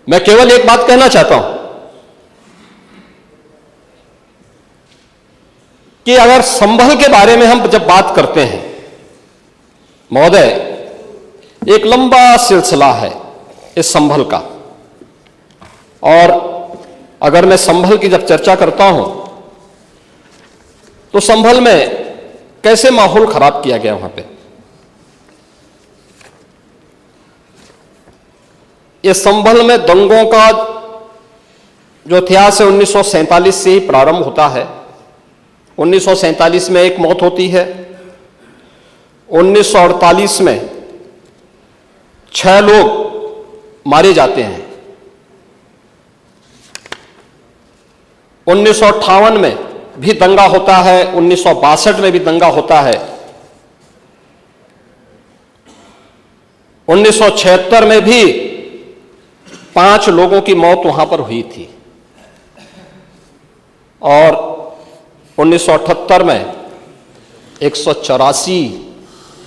मैं केवल एक बात कहना चाहता हूं कि अगर संभल के बारे में हम जब बात करते हैं महोदय, एक लंबा सिलसिला है इस संभल का, और अगर मैं संभल की जब चर्चा करता हूं तो संभल में कैसे माहौल खराब किया गया वहां पे। ये संभल में दंगों का जो इतिहास है 1947 से ही प्रारंभ होता है। 1947 में एक मौत होती है, 1948 में 6 लोग मारे जाते हैं, 1958 में भी दंगा होता है, 1962 में भी दंगा होता है, 1976 में भी 5 लोगों की मौत वहां पर हुई थी, और 1978 में 184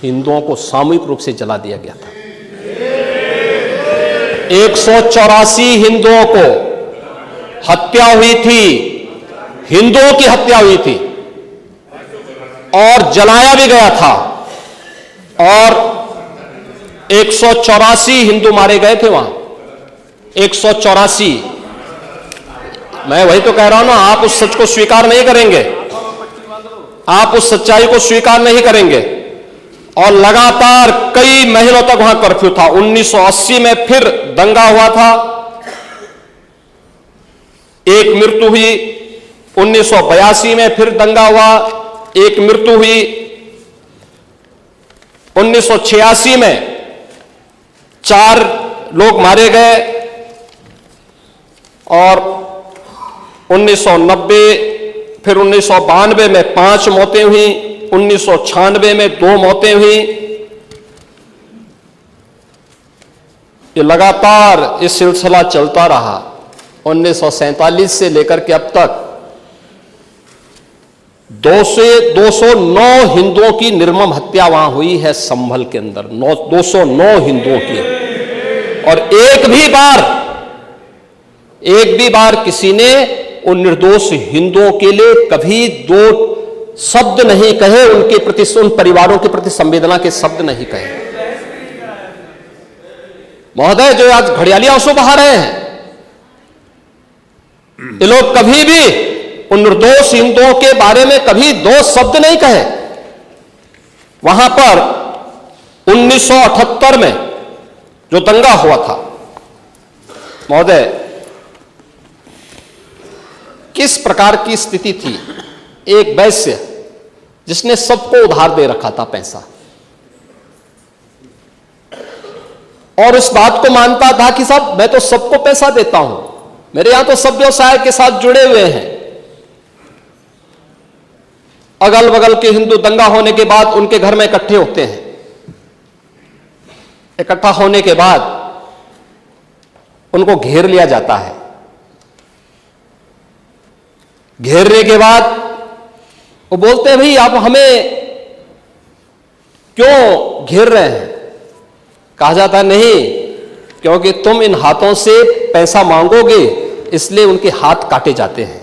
हिंदुओं को सामूहिक रूप से जला दिया गया था। 184 हिंदुओं को हत्या हुई थी, हिंदुओं की हत्या हुई थी और जलाया भी गया था, और 184 हिंदू मारे गए थे वहां। 184। मैं वही तो कह रहा हूं ना, आप उस सच को स्वीकार नहीं करेंगे, आप उस सच्चाई को स्वीकार नहीं करेंगे, और लगातार कई महीनों तक वहां कर्फ्यू था। 1980 में फिर दंगा हुआ था, एक मृत्यु हुई। 1982 में फिर दंगा हुआ, एक मृत्यु हुई। 1986 में 4 लोग मारे गए, और 1990 फिर 1992 में 5 मौतें हुई, 1996 में 2 मौतें हुई। ये लगातार ये सिलसिला चलता रहा 1947 से लेकर के अब तक। 209 हिंदुओं की निर्मम हत्या वहां हुई है संभल के अंदर, 209 हिंदुओं की, और एक भी बार किसी ने उन निर्दोष हिंदुओं के लिए कभी 2 शब्द नहीं कहे, उनके प्रति, उन परिवारों के प्रति संवेदना के शब्द नहीं कहे। महोदय, जो आज घड़ियाली आंसू बहा रहे हैं, ये लोग कभी भी उन निर्दोष हिंदुओं के बारे में कभी 2 शब्द नहीं कहे। वहां पर 1978 में जो दंगा हुआ था महोदय, किस प्रकार की स्थिति थी। एक वैश्य जिसने सबको उधार दे रखा था पैसा, और इस बात को मानता था कि साहब मैं तो सबको पैसा देता हूं, मेरे यहां तो सब व्यवसाय के साथ जुड़े हुए हैं। अगल बगल के हिंदू दंगा होने के बाद उनके घर में इकट्ठे होते हैं। इकट्ठा होने के बाद उनको घेर लिया जाता है। घेरने के बाद वो बोलते हैं, भाई आप हमें क्यों घेर रहे हैं। कहा जाता है, नहीं, क्योंकि तुम इन हाथों से पैसा मांगोगे, इसलिए उनके हाथ काटे जाते हैं,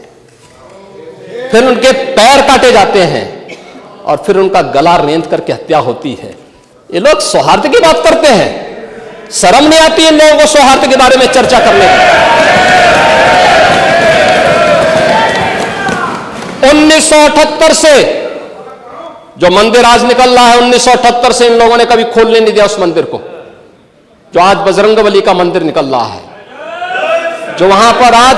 फिर उनके पैर काटे जाते हैं, और फिर उनका गला रेंद करके हत्या होती है। ये लोग सौहार्द की बात करते हैं, शर्म नहीं आती इन लोगों को सौहार्द के बारे में चर्चा करने की। 1978 से जो मंदिर आज निकल रहा है, 1978 से इन लोगों ने कभी खोलने नहीं दिया उस मंदिर को, जो आज बजरंगबली का मंदिर निकल रहा है। जो वहां पर आज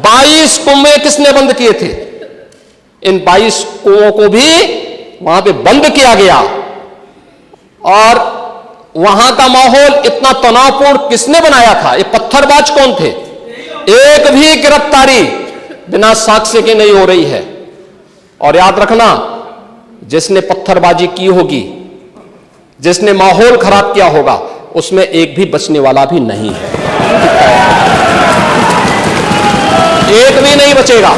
22 कुएं किसने बंद किए थे, इन 22 कुओं को भी वहां पे बंद किया गया, और वहां का माहौल इतना तनावपूर्ण किसने बनाया था। ये पत्थरबाज कौन थे। एक भी गिरफ्तारी बिना साक्ष्य के नहीं हो रही है। और याद रखना, जिसने पत्थरबाजी की होगी, जिसने माहौल खराब किया होगा, उसमें एक भी बचने वाला भी नहीं है, एक भी नहीं बचेगा।